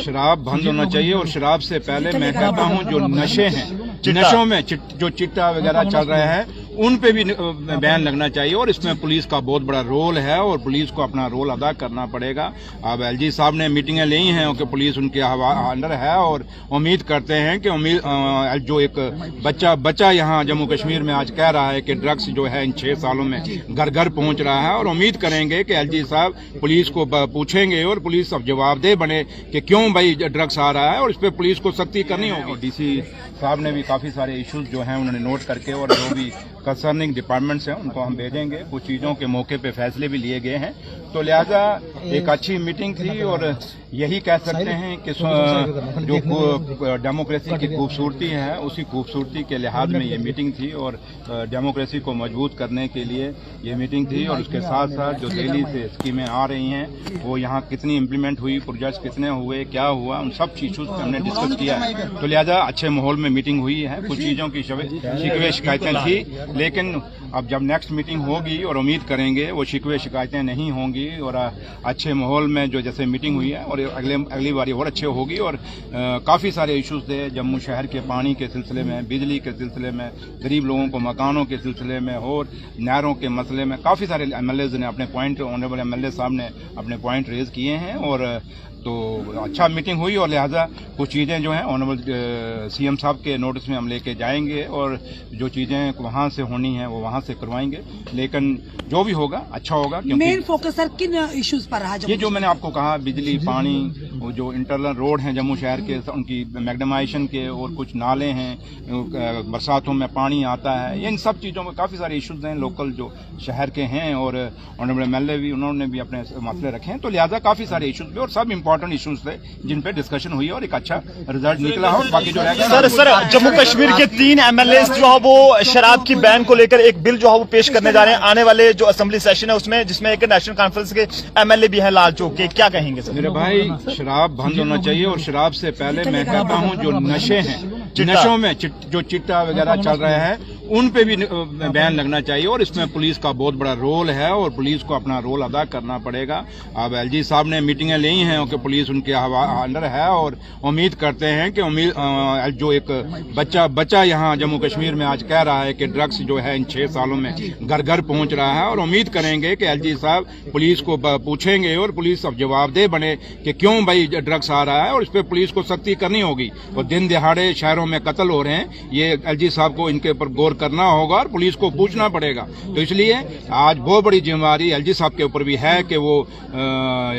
शराब बंद होना चाहिए और शराब से पहले मैं कहता हूं जो नशे हैं, नशों में जो चिट्टा वगैरह चल रहा है उन पे भी बैन लगना चाहिए और इसमें पुलिस का बहुत बड़ा रोल है और पुलिस को अपना रोल अदा करना पड़ेगा। अब एलजी साहब ने मीटिंगें ली हैं कि पुलिस उनके अंडर है और उम्मीद करते हैं कि जो एक बच्चा यहाँ जम्मू कश्मीर में आज कह रहा है कि ड्रग्स जो है इन 6 सालों में घर घर पहुंच रहा है और उम्मीद करेंगे कि एलजी साहब पुलिस को पूछेंगे और पुलिस अब जवाबदेह बने कि क्यों भाई ड्रग्स आ रहा है और इस पर पुलिस को सख्ती करनी होगी। डीसी साहब ने भी काफ़ी सारे इश्यूज जो हैं उन्होंने नोट करके और जो भी कंसर्निंग डिपार्टमेंट्स हैं उनको हम भेजेंगे। कुछ चीज़ों के मौके पे फैसले भी लिए गए हैं, तो लिहाजा एक अच्छी मीटिंग थी और यही कह सकते हैं कि जो डेमोक्रेसी की खूबसूरती है उसी खूबसूरती के लिहाज में ये मीटिंग थी और डेमोक्रेसी को मजबूत करने के लिए ये मीटिंग थी। और उसके साथ साथ जो दिल्ली से स्कीमें आ रही हैं वो यहाँ कितनी इम्प्लीमेंट हुई, प्रोजेक्ट्स कितने हुए, क्या हुआ, उन सब चीज़ों पर हमने डिस्कस किया है। तो लिहाजा अच्छे माहौल में मीटिंग हुई है। कुछ चीज़ों की शिकवे शिकायतें थी, लेकिन अब जब नेक्स्ट मीटिंग होगी और उम्मीद करेंगे वो शिकवे शिकायतें नहीं होंगी और अच्छे माहौल में जो जैसे मीटिंग हुई है और अगली बारी और अच्छे होगी। और काफ़ी सारे इश्यूज थे जम्मू शहर के पानी के सिलसिले में, बिजली के सिलसिले में, गरीब लोगों को मकानों के सिलसिले में और नहरों के मसले में काफ़ी सारे एमएलएज ने अपने पॉइंट, ऑनरेबल एमएलए साहब ने अपने पॉइंट रेज किए हैं और तो अच्छा मीटिंग हुई और लिहाजा कुछ चीज़ें जो हैं ऑनरेबल सीएम साहब के नोटिस में हम लेके जाएंगे और जो चीज़ें वहाँ से होनी है वो वहाँ से करवाएंगे। लेकिन जो भी होगा अच्छा होगा। मेन फोकस सर किन इश्यूज पर रहा? ये जो मैंने आपको कहा, बिजली, पानी, वो जो इंटरनल रोड हैं जम्मू शहर के उनकी मैग्नेमाइजेशन के और कुछ नाले हैं, बरसातों में पानी आता है, इन सब चीज़ों में काफ़ी सारे इश्यूज हैं लोकल जो शहर के हैं और ऑनरेबल एमएलए भी उन्होंने भी अपने मसले रखे हैं। तो लिहाजा काफ़ी सारे इश्यूज थे और सब इंपॉर्टेंट इश्यूज थे जिन पे डिस्कशन हुई और एक अच्छा रिजल्ट निकला हो। बाकी जो सर जम्मू कश्मीर के 3 एमएलए जो है वो शराब की बैन को लेकर एक बिल जो है वो पेश करने जा रहे हैं आने वाले जो असेंबली सेशन है उसमें, जिसमें एक नेशनल कॉन्फ्रेंस के एमएलए भी हैं लाल चौक के। क्या कहेंगे सर? मेरे भाई, शराब बंद होना चाहिए और शराब से पहले मैं कहता हूं जो नशे हैं, नशों में जो चिट्टा वगैरह चल रहा है उन पे भी बैन लगना चाहिए और इसमें पुलिस का बहुत बड़ा रोल है और पुलिस को अपना रोल अदा करना पड़ेगा। अब एलजी साहब ने मीटिंगें ली हैं कि पुलिस उनके अंडर है और उम्मीद करते हैं कि जो एक बच्चा यहाँ जम्मू कश्मीर में आज कह रहा है कि ड्रग्स जो है इन 6 सालों में घर घर पहुंच रहा है और उम्मीद करेंगे कि एलजी साहब पुलिस को पूछेंगे और पुलिस अब जवाबदेह बने कि क्यों भाई ड्रग्स आ रहा है और इस पर पुलिस को सख्ती करनी होगी। और दिन दिहाड़े शहरों में कत्ल हो रहे हैं, ये एलजी साहब को इनके ऊपर गौर करना होगा और पुलिस को पूछना पड़ेगा। तो इसलिए आज बहुत बड़ी जिम्मेदारी एलजी साहब के ऊपर भी है कि वो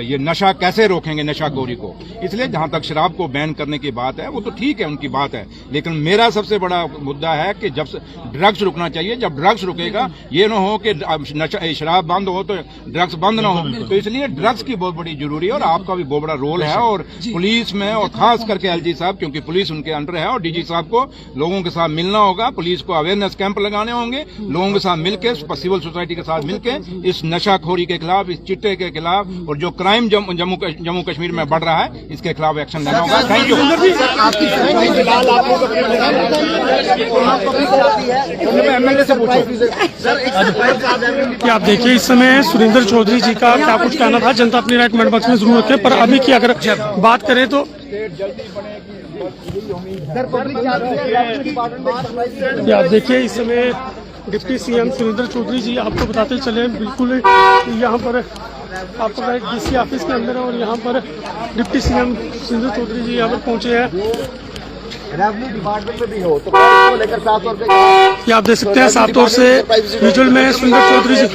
ये नशा कैसे रोकेंगे, नशाखोरी को। इसलिए जहां तक शराब को बैन करने की बात है वो तो ठीक है, उनकी बात है, लेकिन मेरा सबसे बड़ा मुद्दा है कि जब ड्रग्स रुकना चाहिए, जब ड्रग्स रुकेगा ये ना हो कि शराब बंद हो तो ड्रग्स बंद ना हो। तो इसलिए ड्रग्स की बहुत बड़ी जरूरी है और आपका भी बहुत बड़ा रोल है और पुलिस में, और खास करके एलजी साहब क्योंकि पुलिस उनके अंडर है और डीजी साहब को लोगों के साथ मिलना होगा, पुलिस को अवेयरनेस कैंप लगाने होंगे, लोगों के साथ मिलकर, सिविल सोसाइटी के साथ मिलकर इस नशाखोरी के खिलाफ, इस चिट्टे के खिलाफ और जो क्राइम जम्मू कश्मीर में बढ़ रहा है इसके खिलाफ एक्शन लेना होगा। Thank you. आप देखिए इस समय सुरेंद्र चौधरी जी का क्या कुछ कहना था, जनता अपनी राय कमेंट बॉक्स में जरूर रखें। पर अभी की अगर बात करें तो आप देखिए इस समय डिप्टी सीएम सुरेंद्र चौधरी जी, आपको बताते चले बिल्कुल यहाँ पर आपको डीसी ऑफिस के अंदर है और यहाँ पर डिप्टी सीएम सुरेंद्र चौधरी जी यहाँ पर पहुंचे हैं। रेवेन्यू डिपार्टमेंट में भी हो तो लेकर साफ तौर पे आप देख सकते हैं साफ तौर से विजुअल में सुरेंद्र चौधरी जी।